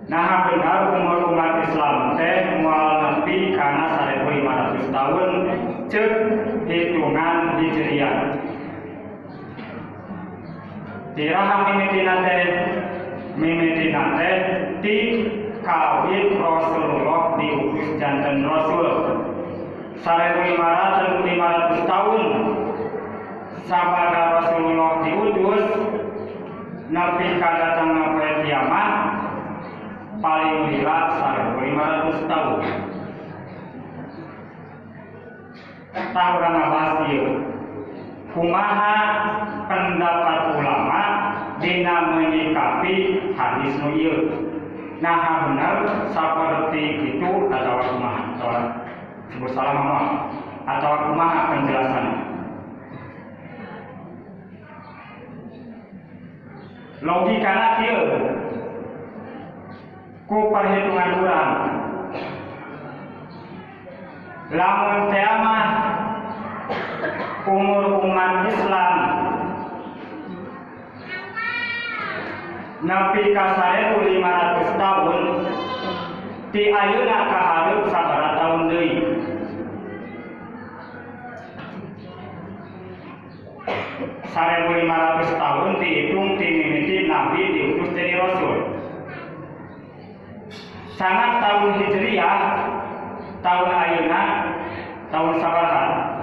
Nah benar umur umat Islam teh moal nepi kana 1500 tahun cek hitungan Hijriah. Diraha mimitina teh di kawin Rasulullah diutus janten Rasul 1500 tahun sabada Rasulullah diutus nepi kadatangna poe kiamat paling lila 1500 tahun. Tahu ngabahas ieu. Kumaha pendapat ulama dina menyikapi hadis nu ieu. Nah benar saperti itu atau kumaha? Sebut salah mama atau kumaha penjelasan? Logikana kieu. Ku perhitungan urang lamun teh mah umur umat Islam nepi ka 1500 tahun ti ayeuna ka hareup sabaraha tahun deui. Sare 1500 tahun dihitung ti mimiti nabi diutus jadi rasul. Sangat tahun Hijriah tahun ayeuna tahun sabaraha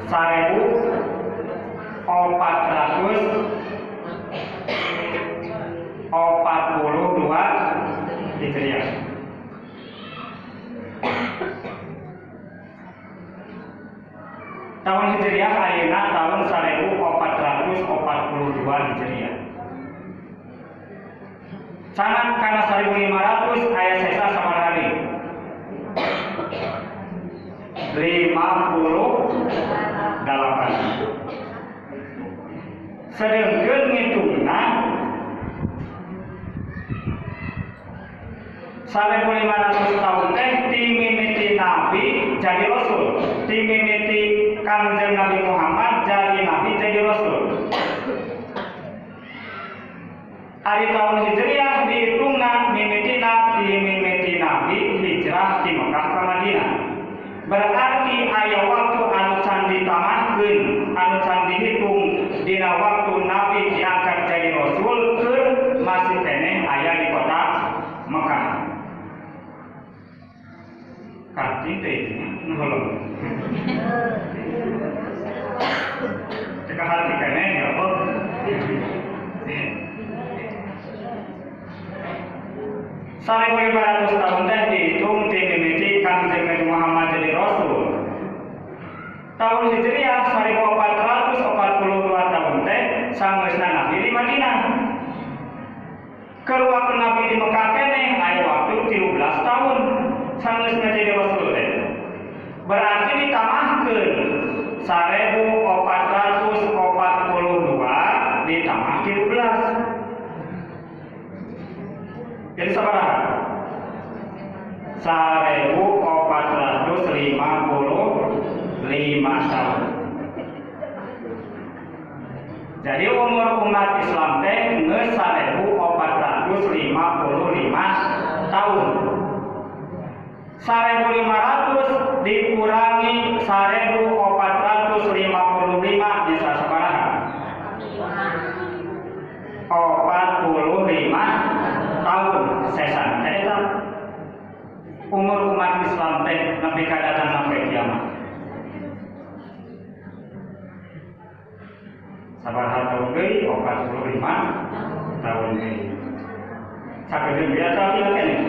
1442 Hijriah. Tahun Hijriah ayeuna tahun 1442 Hijriah. Sangat karena 1500 aya sesa sabaraha hari 58. Sedengkeun ngitungna 1500 tahun teh ti mimiti nabi jadi rasul, ti mimiti Kangjeng Nabi Muhammad jadi nabi jadi rasul. Ari tahun Hijriah dihitungna mimitina ti mimiti nabi hijrah ti Mekah ka Madinah. Berarti aya waktu anu can ditamahkeun, anu can dihitung dina waktu nabi diangkat jadi rasul keur masih keneh aya di kota Mekah. Karting teh nolong. Teka hati keneh ya apa? Sare 1500 tahun teh dihitung ti mimiti Kangjeng Nabi Muhammad jadi rasul. Tahun Hijriah 1442 tahun teh sanggeusna nabi di Madinah. Keur waktu nabi di Mekah keneh aya waktu 13 tahun sanggeusna jadi rasul teh. Berarti ditamahkeun 1442 ditambah 13. Jadi sabaraha? 1455 tahun. Jadi umur umat Islam teh geus 1455 tahun. 1500 dikurangi 1455 bisa sabaraha? 45 tahun sesan. Jadi umur umat Islam teh nepi ka datang sampai kiamat. Sabaraha tahun deui? 45 tahun deui. Sakedeung biasa kita keneh.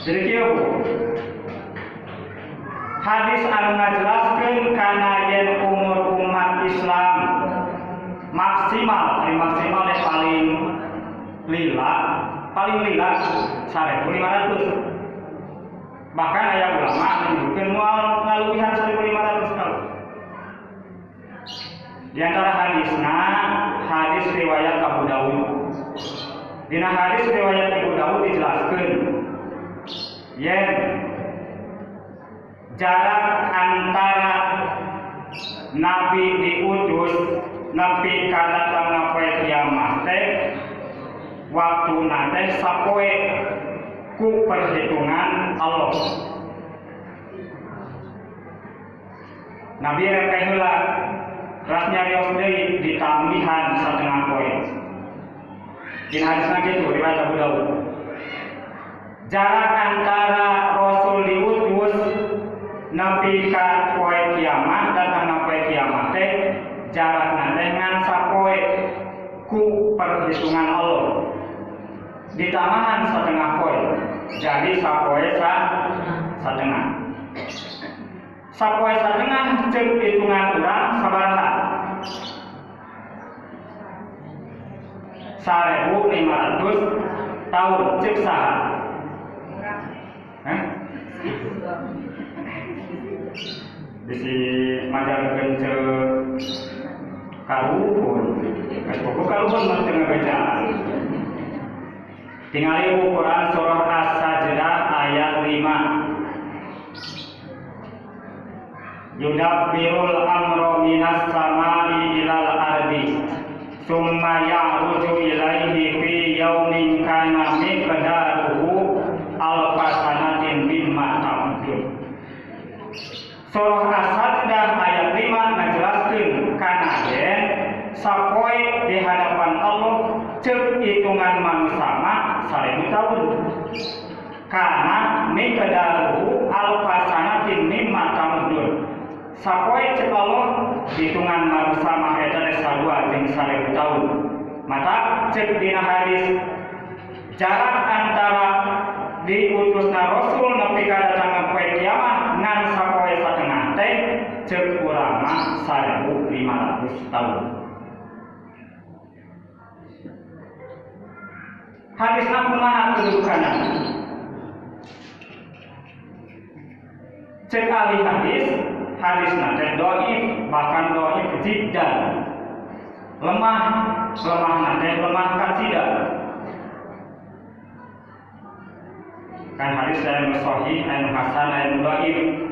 Jadi kieu hadis anu ngajelaskeun kana yen umur umat Islam maksimal paling lila 1500. Bahkan aya ulama menyebutkeun moal ngaluwihan 1500 tahun. Di antara hadisna hadis riwayat Abu Dawud. Dina hadis riwayat Abu Dawud dijelaskeun yen jarak antara Nabi diutus nepi ka datangna poe kiamat teh waktu nate sapoe ku perhitungan Allah. Nabi rek heula ras nyarios deui ditambihan satengah poe. Dina hadisna kitu riwayat Abu Daud. Jarak antara Rasul diutus nepi ka poe kiamat datangna poe kiamat teh jarakna teh ngan sapoe ku perhitungan Allah. Ditamahan setengah poe. Jadi sapoe satengah. Sapoe satengah cek hitungan urang sabaraha? 1.500 tahun cek saha? Bisi majalkeun cek karuhun. Geus pokok karuhun mah teu ngabejaan. Tingali Quran surah As-Sajdah ayat 5. Yudabbirul amra minas samai ilal ardi summa ya'ruju ilaihi fi yaumin kana miqdaruhu alfa sanatin mimma ta'udun. Surah As-Sajdah ayat 5 ngajelaskeun kana yen sapoe di hadapan Allah cek hitungan manusia mah 1000 tahun. Karena miqdaruhu alfa sanatin mimma ta'udun. Sapoe cek Allah hitungan manusia mah eta teh sadua jeung 1000 tahun. Mata cek dina hadis jarak antara diutusna Rasul nepi ka datangna poe kiamat ngan sapoe satengah teh cek urang mah 1500 tahun. Hadis kumaha kedudukanna? Cek ahli hadis teh dhaif, bahkan dhaif jiddan. Lemah teh lemah katsidan. Kan hadis anu sahih, anu hasan, anu dhaif.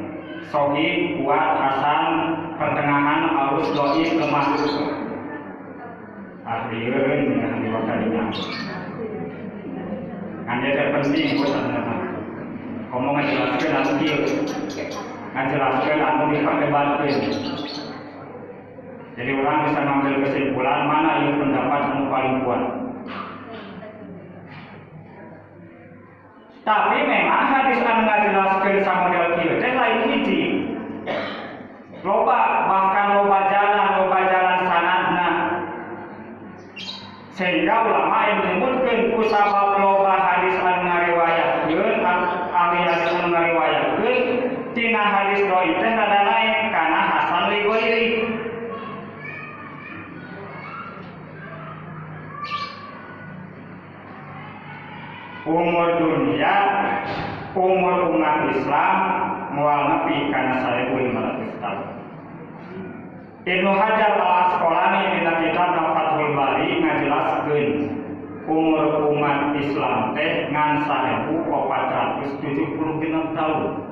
Sahih, kuat, hasan, pertengahan, halus, dhaif, lemah. Artieun dengan diwakalinya. Anda terpenting buat anda. Kamu ngajelaskeun anu kieu, ngajelaskeun anu diperdebatkeun. Jadi orang bisa mengambil kesimpulan mana yang pendapat anu paling kuat. Tapi memang hadis anu ngajelaskeun samodel kieu teh lain hiji. Bahkan loba jalan sanadna. Sehingga ulama yang menyebutkan kusabab loba hadis anu ngariwayatkeun ahli hadis anu ngariwayatkeun tina hadis dhaif teh rada naik kana hasan li ghairi. Umur dunia, umur umat Islam moal nepi kana 1500 tahun. Ibnu Hajar al-Asqalani dina kitab Fathul Bari ngajelaskeun umur umat Islam teh ngan 1476 tahun.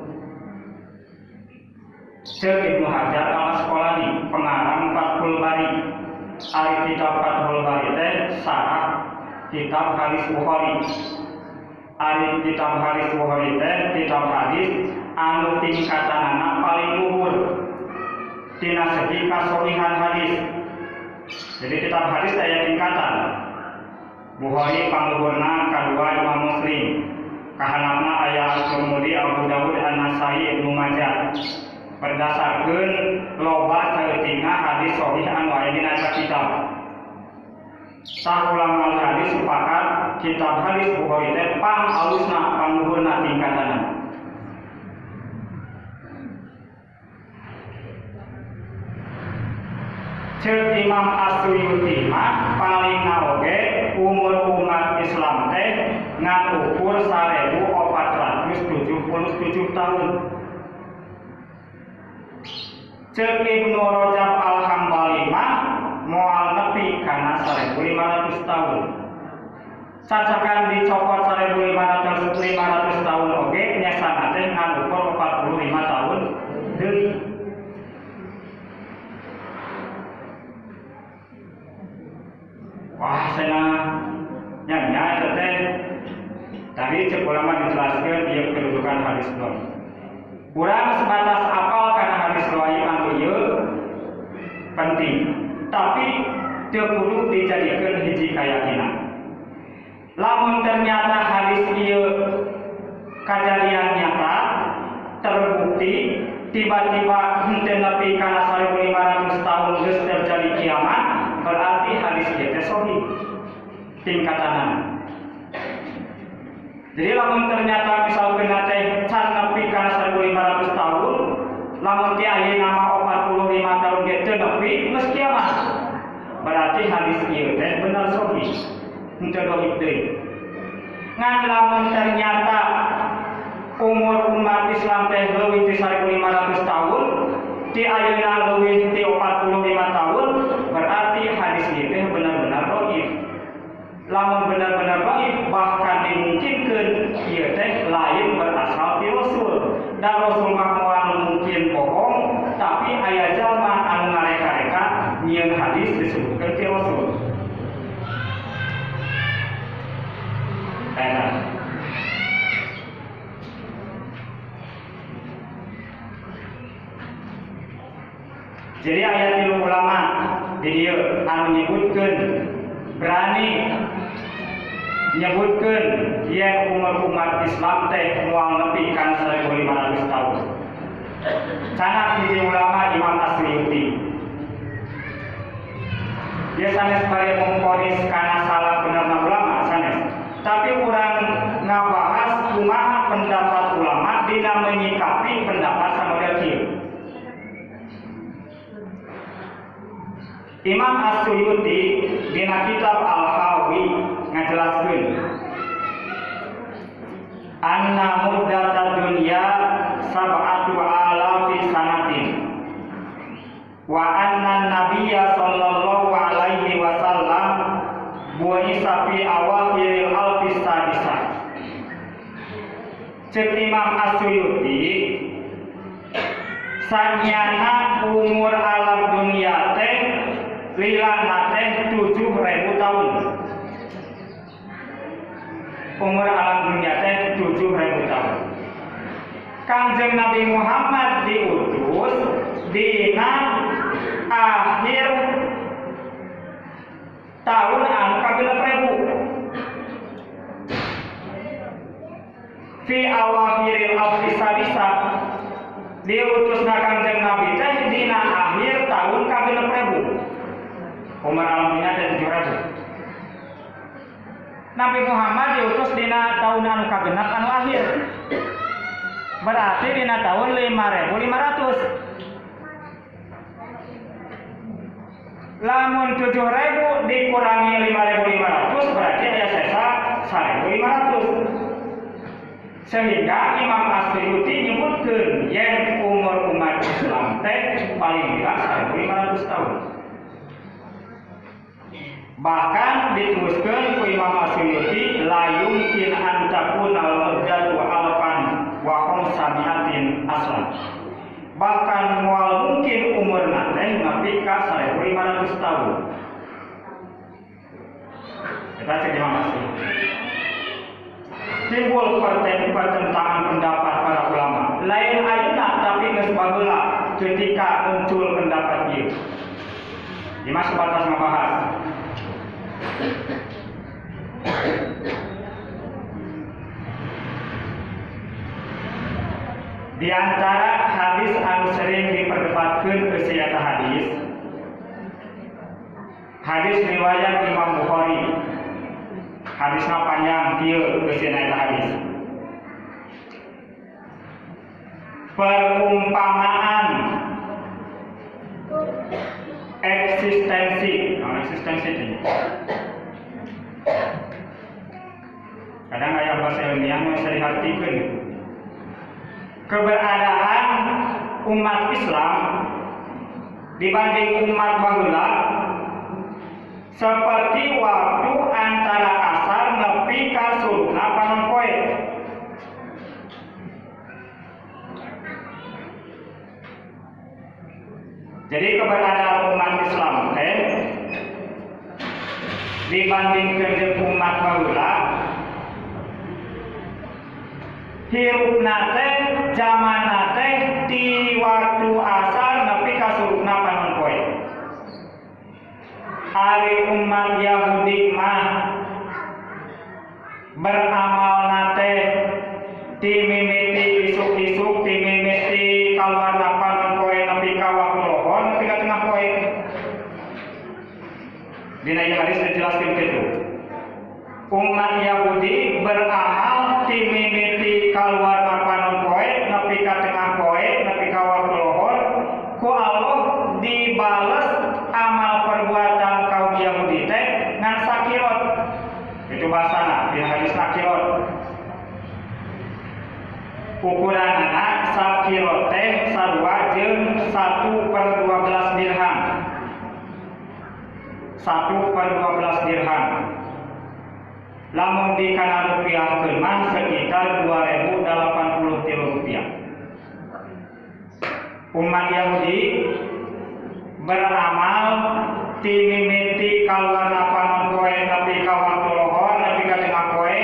Syekh Ibnu Hajar al-Asqalani pengarang Fathul Bari. Ari kitab Fathul Bari teh sarah kitab hadis Bukhari. Ari kitab hadis Bukhari teh kitab hadis anu tingkatanana paling luhur tina segi kasohihan hadis. Jadi kitab hadis aya tingkatan. Bukhari pangluhurna, kadua Imam Muslim, kahanapna aya Tirmidzi, Abu Dawud, An-Nasai, Ibnu Majah. Berdasarkeun loba saeutingna hadis sahih anu aya dina kitab. Sah ulama hadis sepakat kitab hadis Bukhari teh pang alusna pangluhurna tingkatanna. Cek Imam As-Suyuti mah paling oge umur umat Islam teh ngan ukur 1477 tahun. Cek Ibnu Rajab Al-Hambali mah moal nepi kana 1500 tahun. Cacakan dicopot 1500 tahun oge nyasana teh ngan ukur 45 tahun deui. Jadi cek ulama dijelaskan ieu kedudukan hadis dhaif. Urang sebatas apal kana hadis dhaif anu ieu penting, tapi teu kudu dijadikeun hiji kayakinan. Lamun ternyata hadis ieu kajadian nyata terbukti tiba-tiba henteu nepi kana 1500 tahun geus terjadi kiamat, berarti hadis ieu teh sahih tingkatanana. Jadi lamun ternyata misalkeun teh can nepi kana 1500 tahun, lamun ti ayeuna mah 45 tahun ge teu nepi geus kiamat. Berarti hadis ieu teh bener sahih. Henteu dhaif deui. Ngan lamun ternyata umur umat Islam teh leuwih ti 1500 tahun, ti ayeuna leuwih ti 45 tahun, berarti hadis ieu teh benar-benar dhaif. Lamun benar-benar dhaif, bahkan dimungkinkeun ieu teh lain berasal ti Rasul. Dan Rasul mah moal mungkin bohong, tapi aya jalma anu ngareka-reka nyieun hadis disebutkeun ti Rasul. Jadi ayat tilu ulama di dieu anu nyebutkeun berani nyebutkeun yen umur umat Islam teh moal nepi kana 1500 tahun. Canak hiji ulama Imam Asyuyuti. Dia sanes bari mengkonis kana salah benerna ulama sanes. Tapi urang ngabahas kumaha pendapat ulama dina menyikapi pendapat samodel kieu. Imam Asyuyuti dina kitab Al-Hawi ngajelaskeun anna muddata dunya sab'atu alafi sanatin wa anna nabiyya sallallahu alaihi wasallam bu'isa fi awakhiril alfi sadisah. Cek Imam Asyuyuti sanyana umur alam dunia teh lilana teh 7.000 tahun. Umur alam dunia teh 7.000 tahun. Kangjeng Nabi Muhammad diutus dina akhir tahun anu kagenep 1000. Fi awakhiril alfi sadisah diutusna Kangjeng Nabi teh dina akhir tahun kagenep 1000. Umur alam dunia teh 7.000. Nabi Muhammad diutus dina tahun anu kagenep anu akhir. Berarti dina tahun 5.500. Lamun 7.000 dikurangi 5.500 berarti aya sesa 1.500. Sehingga Imam Asyuyuti nyebutkeun yen umur umat Islam teh paling tidak 1.500 tahun. Bahkan dituliskeun ku Imam Asyuyuti la yumkin an takuna al-muddatu alfan wa khamsamiatin aslan. Bahkan moal mungkin umurna teh nepi ka 1.500 tahun. Kita cek Imam Asyuyuti. Timbul pertentangan pendapat para ulama. Lain ayeuna tapi geus baheula ketika muncul pendapat ieu. Dimas sebatas membahas. Di antara hadis anu sering diperdebatkeun eusi eta hadis riwayat Imam Bukhari. Hadisna panjang kieu eusi eta hadis. Perumpamaan eksistensi ini. Kadang aya bahasa ilmiah yang bisa diartikeun. Keberadaan umat Islam dibanding umat baheula seperti waktu antara asar nepi ka suruhna panonpoe. Jadi keberadaan umat Islam teh dibandingkeun jeung umat baheula hirupna teh zamanna teh di waktu asar nepi ka surupna panon poe. Ari umat Yahudi mah beramal nate dimimiti isuk-isuk dimimiti kaluarna panon poe nepi ka waktu lohor nepi ka tengah poe. Dina ieu hadis dijelaskeun kitu. Umat Yahudi beramal dimimiti kaluarna panon poe nepi ka tengah poe nepi ka waktu lohor ku Allah dibales amal perbuatan kaum Yahudi teh ngan sakirot. Itu bahasana di hadis sakirot. Ukuranna sakirot teh sarua jeung 1/12 dirham. 1/12 dirham. Lamun dikana rupiahkeun mah sekitar 2083 rupiah. Umat Yahudi beramal timimiti kaluarna panon poe nepi ka waktu lohor nepi ka tengah poe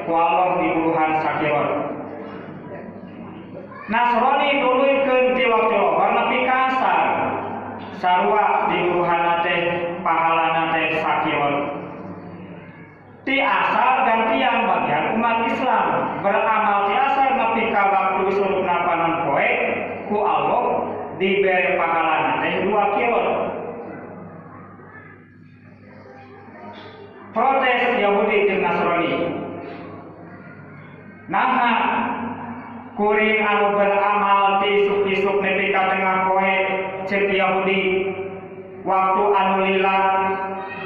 ku Allah di buluhan sakirot. Nasrani duluikeun di waktu lohor nepi ka asar. Sarua di buluhanna teh pahalana teh sakirot. Ti asar gantian bagian umat Islam beramal ti asar nepi ka waktu surupna panon poe ku Allah diberi pahalana teh 2 kirot. Protes Yahudi jeung Nasrani. Naha kuring anu beramal ti isuk-isuk nepi ka tengah poe ceuk Yahudi waktu anu lila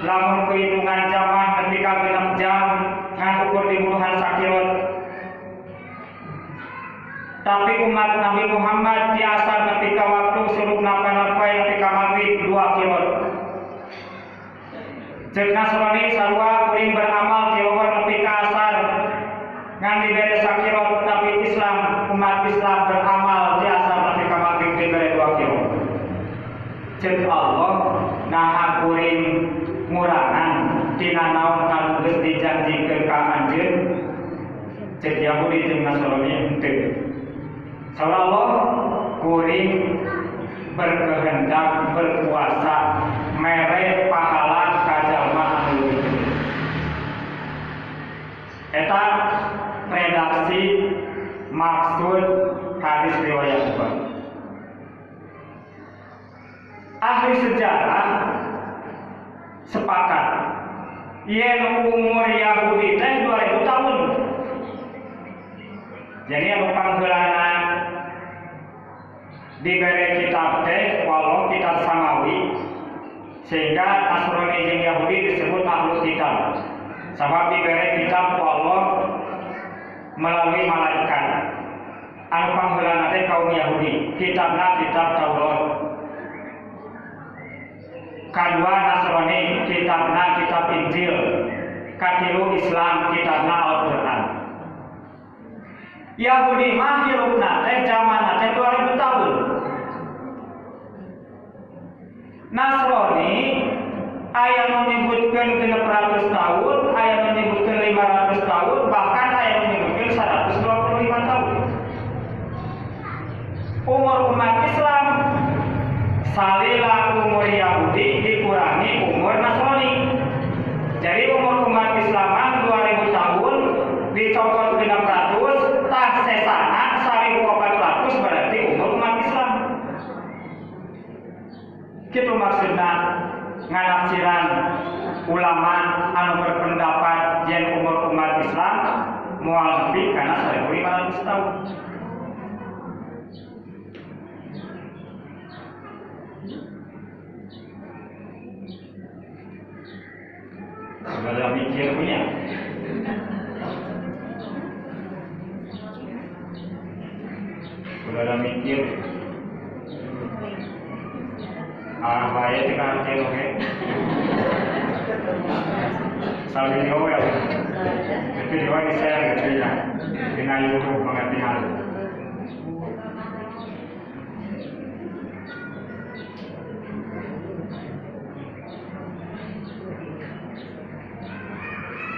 lamun perhitungan jamah nepi ka 6 jam ngan ukur di buluhan sakirot. Tapi umat Nabi Muhammad di asar nepi ka waktu surupna panon poe nepi ka maghrib 2 kirot. Ceuk Nasrani sarua kuring beramal ti lohor nepi ka asar ngan dibere sakirot, tapi umat Islam beramal di asar nepi ka maghrib dibere 2 kirot. Ceuk Allah naha kuring ngurangan tina naon anu geus dijanjikeun ka anjeun. Ceuk Yahudi jeung Nasrani henteu. Saur Allah kuring berkehendak berkuasa mere pahala ka jalma anu leuwih. Eta redaksi maksud hadis riwayat Bukhari. Ahli sejarah sepakat yen umur Yahudi teh 2000 tahun. Jadi anu panggeulana diberi kitab teh walau kitab samawi, sehingga Nasrani jeung Yahudi disebut ahlul kitab. Sabab diberi kitab Allah melalui malaikat. Anu panggeulana teh kaum Yahudi, kitabna kitab Taurat. Kadua Nasrani kitabna kitab Injil. Katilu Islam kitabna Al-Qur'an. Yahudi mah hirupna teh zamanna teh 2000 tahun. Nasrani aya nu nyebutkeun 600 tahun, aya nu nyebutkeun 500 tahun, bahkan aya nu nyebutkeun 125 tahun. Umur umat Islam salila umur Yahudi dikurangi umur Nasrani. Jadi umur umat Islam 2000 tahun dicopot 600, tah sesana 1400 berarti umur umat Islam. Kitu maksudna nganafsiran ulama anu berpendapat yen umur umat Islam moal nepi kana 1500 tahun. Sudah mikir punya. Sudah mikir. Baik dengan kilo ke. Saling video ya. Itu juga di share gitu ya. Dengan YouTube mengerti hal.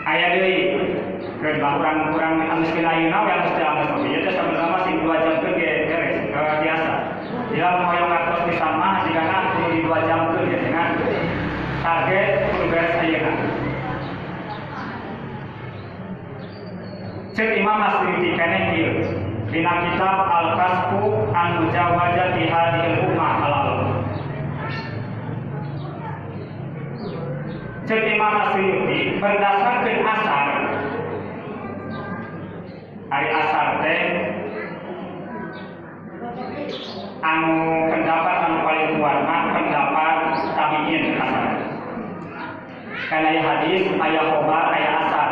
Ayat deui Kedua kurang anus ayeuna we anus teh anus oge teh sebenarnya masih 2 jam ke beres biasa. Bila moyong ngatos pisan mah jigana kudu di 2 jam ke ya dengan target kudu beres ayeuna. Cek Imam Asy'ari keneh kieu dina kitab Al-Kasfu an Mujawazati Hadhil Ummah Halal. Cek Imam Asy'ari berdasarkan asar ari asar teh anu pendapat anu paling kuat mah pendapat tabi'in asar. Karena aya hadis, aya khobar, aya asar.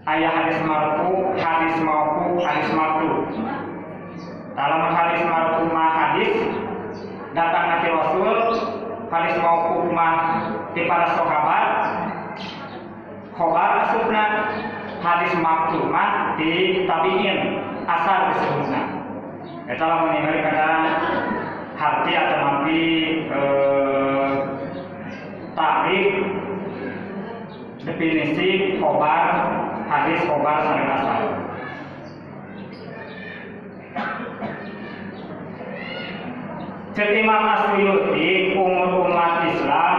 Aya hadis marfu, hadis mauquf, hadis maqtu. Dalam hadis marfu mah hadis datang dari Rasul, hadis mauquf mah di para sahabat. Khobar asupna hadis maqtu mah di tabi'in asar disebutna. Eta lamun ningali kada harti atau mampi takrif definisi khobar hadis khobar sareng asar. Cek Imam Asy'ari umur umat Islam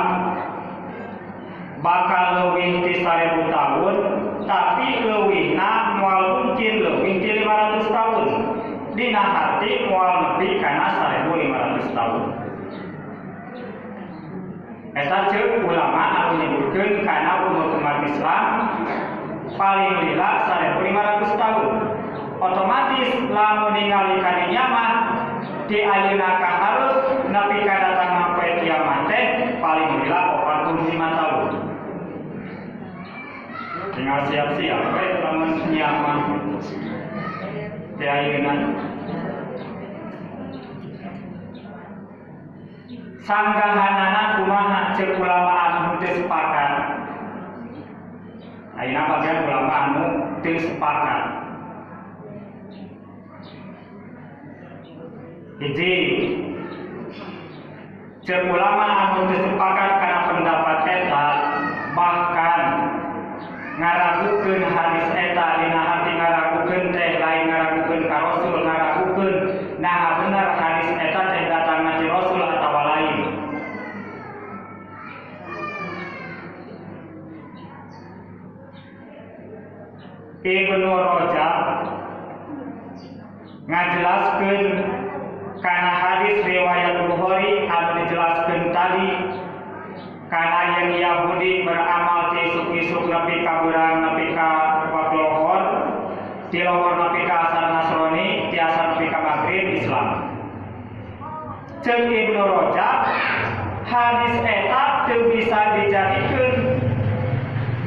bakal leuwih ti 1000 tahun, tapi leuwihna moal mungkin leuwih ti 500 tahun. Dina hati moal nepi kana 1500 tahun. Eta ceuk ulama anu nyebutkeun kana umur umat Islam paling lila 1500 tahun. Otomatis lamun ningali kadinya mah di ayeuna ka harus nepi ka datang sampai kiamat teh paling lila 45 tahun. Tinggal siap-siap we lamun nyaman di ayeuna. Sanggahanana kumaha cek ulama anu teu sepakat. Ayeuna bagian ulama anu teu sepakat. Hiji, cek ulama anu teu sepakat kana pendapat eta bahkan ngaragukeun hadis eta dina hati ngaragukeun teh lain ngaragukeun ka Rasul ngaragukeun nah bener hadis eta teh datang ti Rasul atawa lain. Ibnu Rajab ngajelaskeun kana hadis riwayat Bukhari anu dijelaskeun tadi kana yang Yahudi beramal ti isuk-isuk nepi ka beurang nepi ka waktu lohor, ti lohor nepi ka asar Nasrani, ti asar nepi ka maghrib Islam. Cek Ibnu Rajab hadis eta teu bisa dijadikeun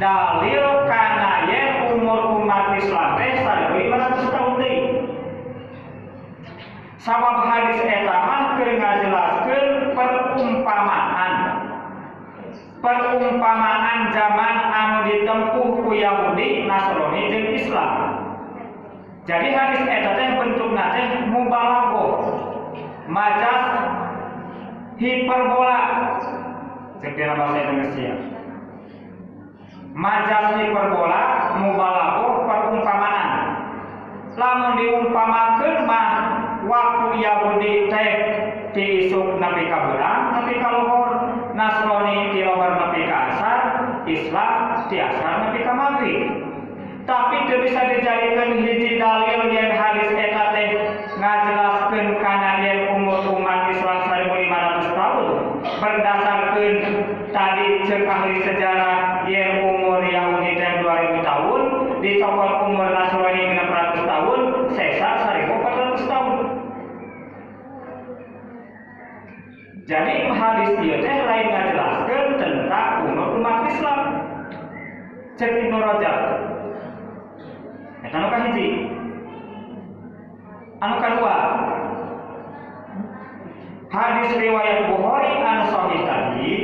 dalil kana yen umur umat Islam teh 1500 tahun deui. Sabab hadis eta mah keur ngajelaskeun perumpamaan zaman anu ditempuh ku Yahudi, Nasrani jeung Islam. Jadi hadis eta teh bentukna teh mubalaghah, majaz, hiperbola. Cek dina bahasa Indonesia. Majaz hiperbola, mubalaghah, perumpamaan. Lamun diumpamakeun mah waktu Yahudi teh ti isuk nepi ka beurang nepi ka lohor, Nasrani ti lohor nepi ka asar, Islam ti asar nepi ka maghrib. Tapi teu bisa dijadikeun hiji dalil yen hadis eta teh ngajelaskeun kana yen umur umat Islam 1500 tahun berdasarkeun tadi cek ahli sejarah yen umur Yahudi teh 2000 tahun, dicopot umur Nasrani 600 tahun, sesa 1400 tahun. Jadi hadis ieu teh lain ngajelaskeun tentang umur umat Islam. Cek Ibnu Rajab. Eta nu kahiji. Anu kadua, hadis riwayat Bukhari anu sahih tadi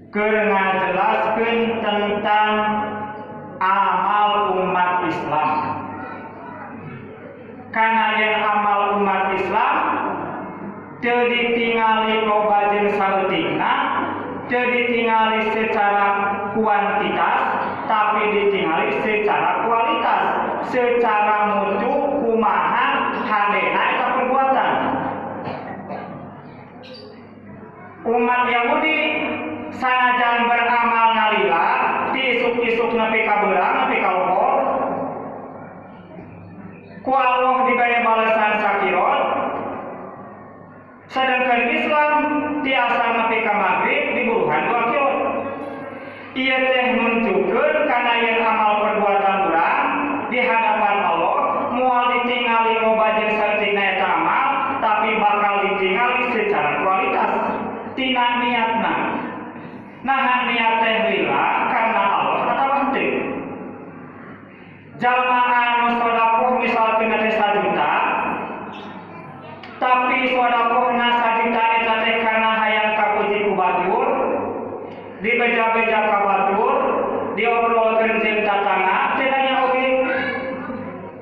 keur ngajelaskeun tentang amal umat Islam. Kana yen amal umat Islam teu ditingali loba jeung saleutikna, ditingali secara kuantitas tapi ditingali secara kualitas, secara mutu kumaha hadena eta perbuatan. Umat Yahudi sanajan beramal nalila ti isuk-isuk nepi ka beurang nepi ka lohor ku Allah diberi balasan sakirot, sedangkan Islam ti asal nepi ka maghrib diburuhan 2 kirot. Ieu teh nunjukkeun kana yen amal perbuatan urang di hadapan Allah moal ditingali loba jeung saeutik eta amal tapi bakal ditingali secara kualitas tina niatna. Nah niat teh lillah karena Allah atawa henteu. Jalma anu sedekah misalkeun teh 1 juta tapi sedekahna 1 juta eta teh karena hayang kapuji ku batur, dibeja-beja ka batur, diobrolkeun jeung tatangga teh nya oge.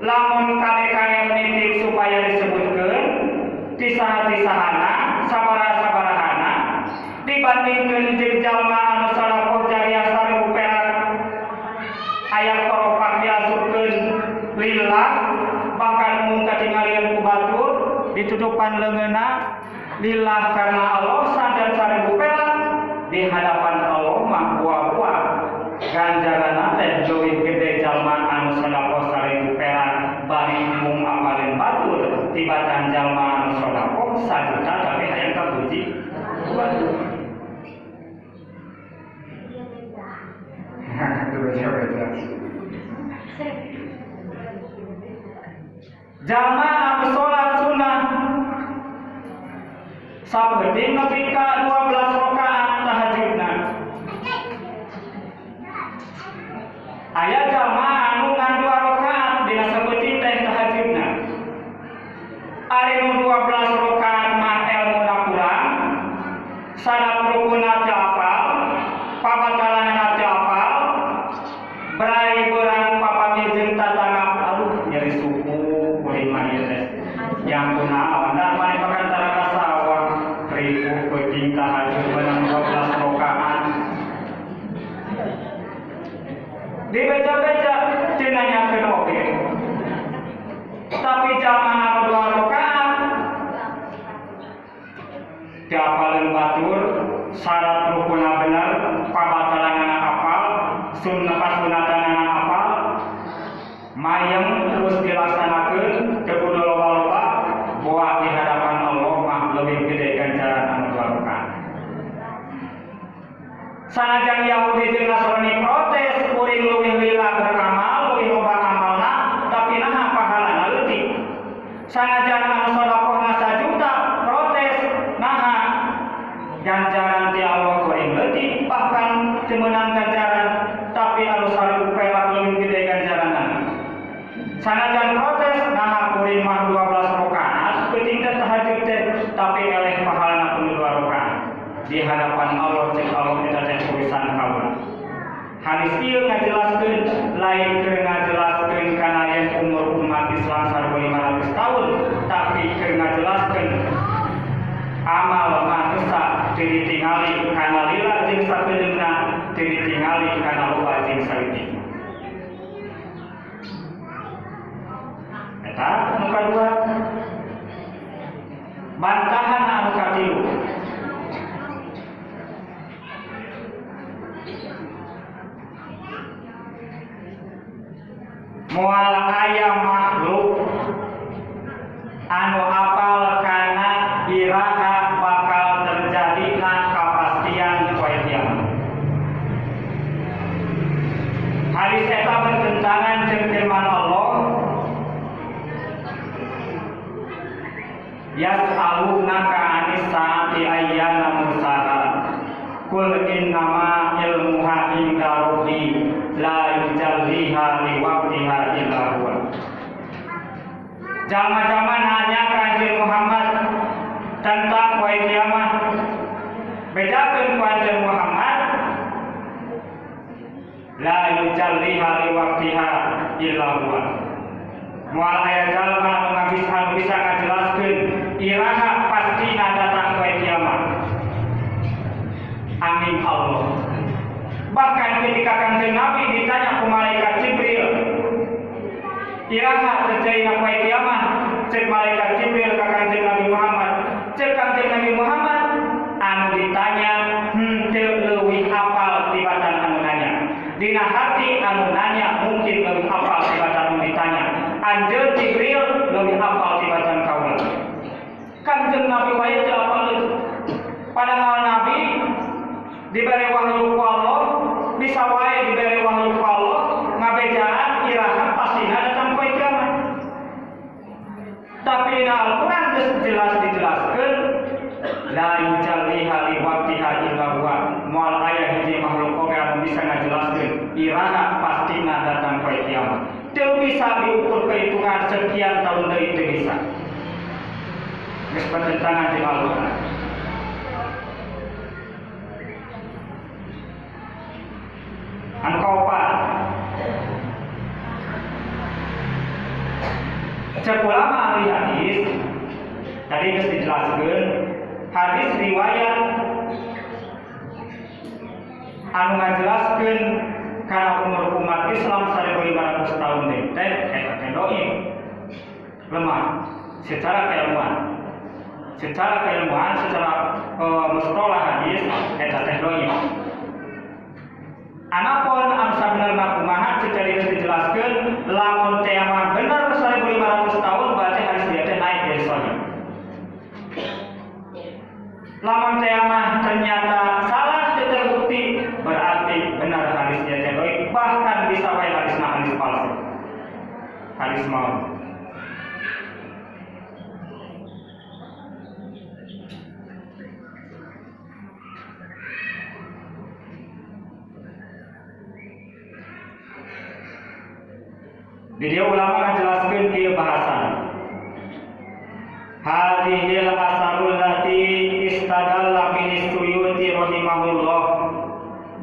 Lamun kade-kade nitip supaya disebutkeun tisah-tisahana sabaraha-sabarahana dibandingkeun jeung jalma anu sedekah jariah 1000 perak aya koropak diasupkeun lillah bahkan mun katinggalian ku batur ditutupan leungeunna lillah karena Allah sajan 1000 perak di hadapan Allah mah buah-buah ganjaranna teh leuwih gede jalma anu sedekah 1000 perak bari mung apalin batur tibatan jalma anu sedekah 1 juta tapi hayang kapuji ku batur. Jalma anu salat sunnah sapenting nepi ka 12 rakaat tahajudna. Aya jalma anu ngan 2 rakaat dina sapenting teh tahajudna. Ari nu 12 rakaat mah elmuna kurang, salat rukunna teu apal, pabatalanna teu apal, berai beurang papami jeung tatangga aduh nyeri suku kuring mah ieu teh. Yang kunaon da mane pakantara ka sawah ribu peuting tahajud beunang 12 rakaat. Dibeja-beja teu nanyakeun oge. Tapi jalma anu 2 rakaat teu apaleun batur, syarat rukunna bener, pabatalanna apal, sunnatanana apal, mayem terus dilaksanakeun teu kudu loba-loba, boa di hadapan Allah mah leuwih gede ganjaran anu 2 rakaat. Sanajan Yahudi jeung Nasrani protes kuring leuwih lila beramal, leuwih loba amalna, tapi naha pahalana leutik. Sanajan anu sedekahna 1 juta protes naha ganjaran ti Allah kuring leutik, bahkan teu meunang ganjaran tapi anu 1000 perak leuwih gede ganjaranna. Sanajan protes naha kuring mah 12 rakaat penting teh tahajud teh tapi eleh pahalana pun 2 rakaat di hadapan Allah cek Allah eta teh tulisan kaula. Hadis ieu ngajelaskeun lain keur ngajelaskeun kana yen umur umat Islam sarua 500 tahun tapi keur ngajelaskeun amal manusia teu ditingali kana lila jeung sapedeungna teu ditingali kana loba jeung saeutik. Eta anu kadua. Bantahan anu katilu. Moal aya makhluk anu apal kana iraha bakal terjadina kapastian poe kiamat. Hadis eta bertentangan jeung firman Allah, yas'alunaka 'anis saati ayyana mursaha qul innama ilmuha inda rabbi la yujalliha liwaqtiha illa huwa. Jalma-jalma nanya kanjeng Muhammad tentang poe kiamat. Bedakeun kanjeng Muhammad la yujalliha liwaqtiha illa huwa. Moal aya jalma anu bisa ngajelaskeun iraha pastina datang poe kiamat. Amin Allah. Bahkan ketika Kanjeng Nabi ditanya ke malaikat Jibril, iraha terjadi poe kiamat, cek malaikat Jibril ka Kanjeng Nabi Muhammad, cek Kanjeng Nabi Muhammad anu ditanya henteu leuwih hafal tibatan anu nanya. Dina hati anu nanya mungkin leuwih hafal tibatan anu ditanya. Anjeun Jibril leuwih hafal tibatan kaula. Kanjeng Nabi wae teu hafal. Padahal Nabi diberi wahyu ku Allah, bisa wae diberi wahyu ku Allah, ngabejaan iraha pastina datang poe kiamat. Tapi dina Al-Qur'an geus jelas dijelaskeun la yujalliha li waqtiha illa huwa. Moal aya hiji makhluk oge anu bisa ngajelaskeun iraha pastina datang poe kiamat. Teu bisa diukur kehitungan sekian tahun deui teu bisa. Geus bertentangan jeung Al-Qur'an. Angkau pak cek ulama ahli hadis tadi sudah dijelaskan hadis riwayat anu ngajelaskeun kana umur umat Islam 1500 tahun teh eta teh doib lemah secara keilmuan secara mustalah hadis eta teh doib. Anapun amsa benerna kumaha secara dijelaskeun lamun teh mah bener 1500 tahun berarti hadis dia teh naik dari sahih. Lamun teh mah ternyata salah terbukti berarti benar hadis dia teh baik, bahkan bisa wae hadisna hadis palsu. Hadis maut. Jadi ulama menjelaskan ke bahasan hadhil asarul lati istadalla min Suyuti rahimahullah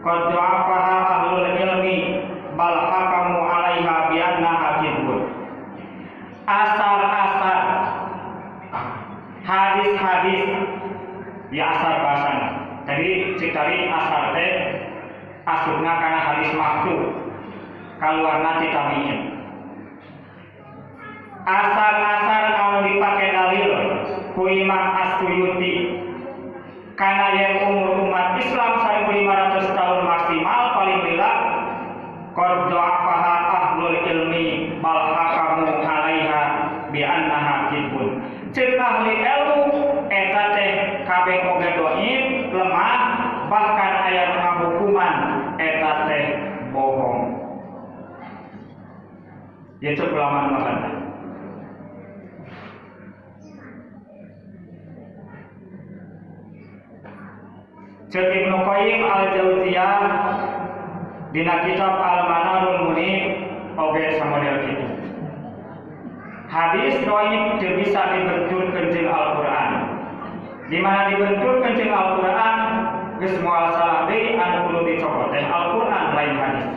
qad da'afaha ahlul ilmi bal hakamu 'alaiha bi annaha kadzib. Asar-asar hadis-hadis ya asar bahasana. Jadi citari asar teh asupna kana hadis maktub kaluarna ti tabi'in. Asar-asar anu dipake dalil ku Imam As-Suyuti kana yen umur umat Islam 1500 tahun maksimal paling bila qad da'afaha ahlul ilmi bal hakamu 'alaiha bi annaha kadzibun. Ceuk ahli ilmu eta teh kabeh oge dhaif lemah bahkan aya ngahukuman eta teh bohong. Ya cuk ulama mabanta. Cek Ibnu Qayyim al-Jauziyah dina kitab Al-Manarul Munif oge samodel kitu. Hadis dhaif teu bisa dibenturkeun jeung Al-Qur'an. Di mana dibenturkeun jeung Al-Qur'an geus moal salah deui anu kudu dicokot teh Al-Qur'an lain hadis.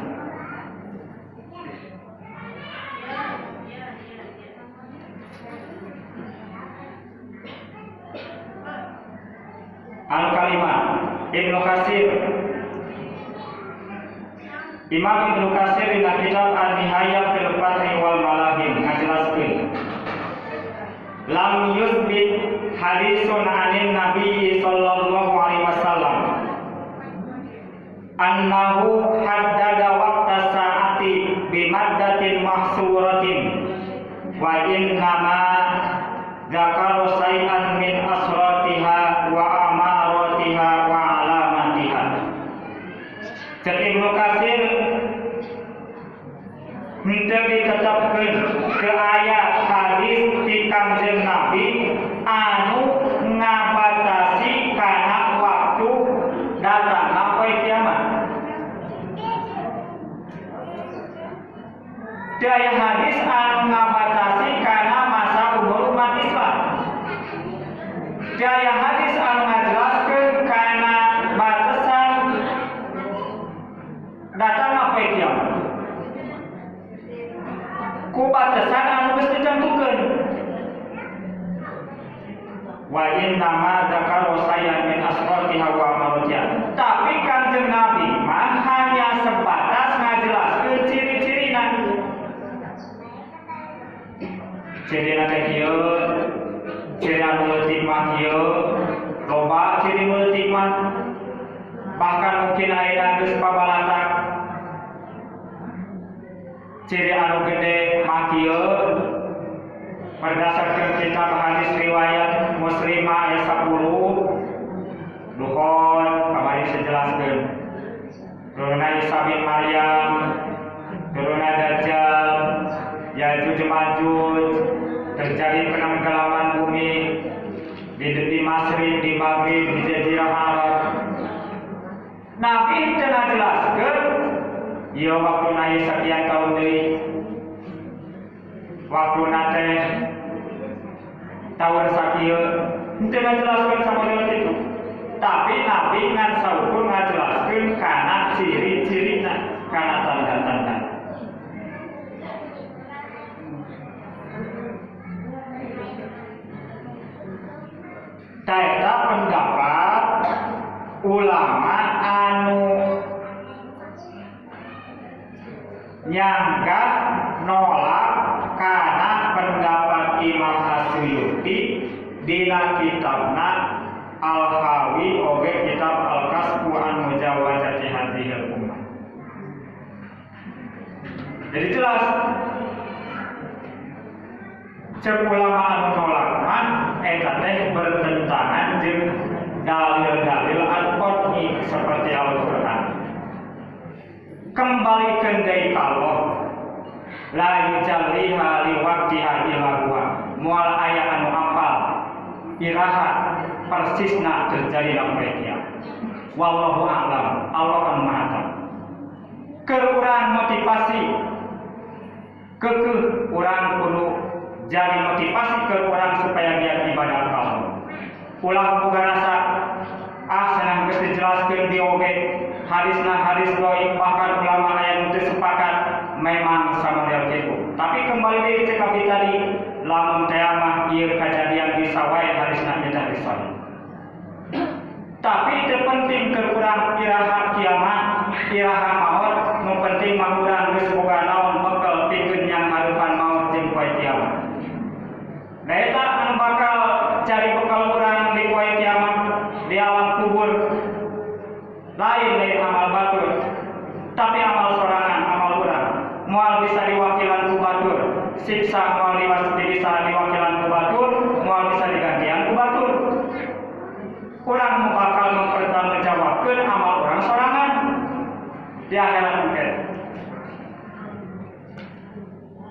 Al-Kalimah Ibnu Katsir Imam Ibnu Katsir dina kitab An-Nihayah fil Fathri wal Malahim ngajelaskeun lam yusbit hadisun anin Nabi sallallahu alaihi wasallam annahu haddada waqta sa'ati bi maddatin mahsuratin wa innama dzakara say'an min asratiha wa amaratiha wa alamatiha. Cek Ibnu Katsir henteu ditetepkeun ke aya hadis ti Kangjeng Nabi anu ngabatasi kana waktu datangna poe kiamat. Teu aya hadis anu ngabatasi kana masa umur umat Islam. Teu aya hadis anu ngajelaskeun kana batasan datangna poe kiamat. Ku batasan anu geus ditentukeun. Wa inna ma dzakara sayyan min asratiha wa amaratiha. ciri teh kieu, ciri anu leutik mah kieu, loba ciri leutik mah. Bahkan mungkin ayeuna geus pabalatak. Ciri anu gede mah kieu berdasarkan kitab hadis riwayat Muslim ayat 10. Duhon kamari sejelaskeun. Turunna Isa bin Maryam, turunna Dajjal, Yajuj Majuj, terjadi penenggelaman bumi di Masri, di Maghrib, di Jazirah Arab. Nabi telah jelaskan, ya waktu naik sekian tahun deui, waktu nate tahun sakieu, telah jelaskan sama dengan itu. Tapi Nabi ngan saukur ngajelaskan karena ciri-cirina, karena tanda-tanda. Taeta pendapat ulama anu nyanggah nolak karena pendapat Imam Asyuyuti dina kitabna Al-Hawi oge kitab Al-Kasbu an Mujawazati Hadhil Ummah. Jadi jelas cek ulama anu nolak mah eta teh bertentangan jeung dalil-dalil al-qat'i seperti Al-Qur'an. Kembalikan deui ka Allah. La yujalliha li waqtiha illa huwa. Moal aya anu apal iraha persisna terjadi lamun kiamat. Wallahu a'lam. Allah anu maha tahu. Keur urang motivasi keukeuh urang kudu jadi motivasi ke urang supaya giat ibadah ka Allah. Ulah boga rasa senang geus dijelaskeun di oge hadisna hadis dhaif, bahkan ulama aya nu teu sepakat memang samodel kitu. Tapi kembali deui cek abdi tadi, lamun teh mah ieu kajadian bisa wae hadisna eta disahih. Tapi teu penting keur urang iraha kiamat, iraha maut, nu penting mah urang geus boga naon bekal pikeun yang harupan maut jeung poe kiamat. Da eta anu bakal cari bekal urang di poe kiamat di alam kubur. Lain dari amal batur, tapi amal sorangan, amal urang moal bisa diwakilan ku batur, siksa moal bisa diwakilan ku batur, moal bisa digantian ku batur. Urang bakal mempertanggungjawabkeun amal urang sorangan di akhirat mungkin.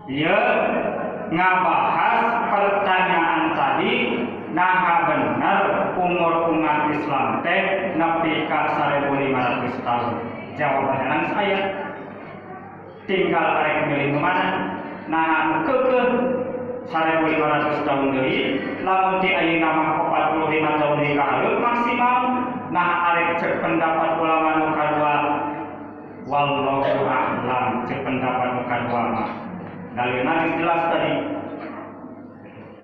Ieu ngabahas pertanyaan tadi, nah benar umur umat Islam teh nepi ka 1500 tahun. Jawabannya saya tinggal arek milih mana. Nah keukeuh 1500 tahun deui, lamun ti ayeuna mah 45 tahun deui ka hareut maksimal. Nah arek cek pendapat ulama nu kadua, wallahu a'lam, cek pendapat nu kadua mah dalilna jelas tadi.